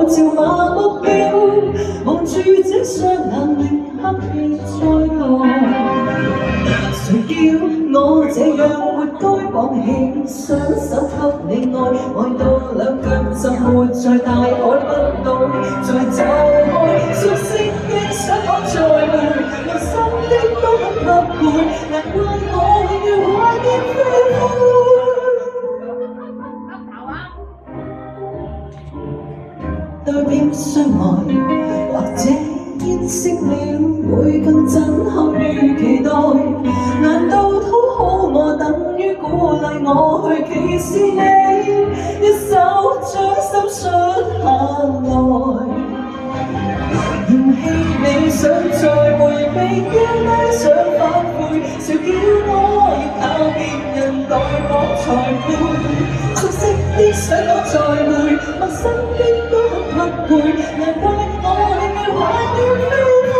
照馬目標，望住這雙眼令黑夜再來。誰叫我這樣活該綁起雙手給你愛，愛到兩腳就沒在大海不懂再走開。熟悉的想我再會，內心的都很匹配，難怪我永遠懷念飛灰。對面相愛，或者見識了會更震撼於期待。難道討好我等於鼓勵我去歧視你？一手將心術下來，嫌棄你想再回避，叫你想反悔，誰叫我要靠別人代我才配？熟悉的想我再會，陌生的都很匹配，難怪我永遠懷念飛灰。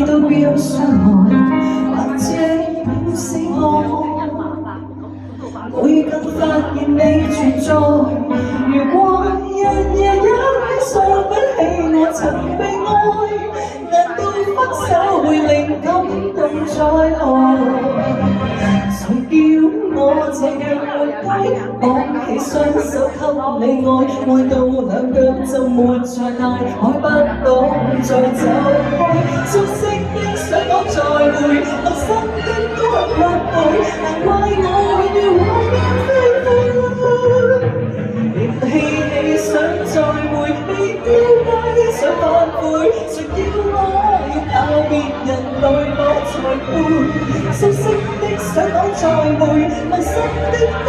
都標傷害，或者掩飾我，會更發現你存在。如果日夜也想不起我曾被愛，難道分手會令感動再來？誰叫我這樣活該綁起雙手給你愛，愛到兩腳就沒在大海不懂再走開。熟悉的想我再會，陌生的都很匹配，難怪我永遠懷念飛灰。嫌棄你想再會，被丟低想反悔，誰叫我要靠別人代我才配？熟悉的想我再會，陌生的都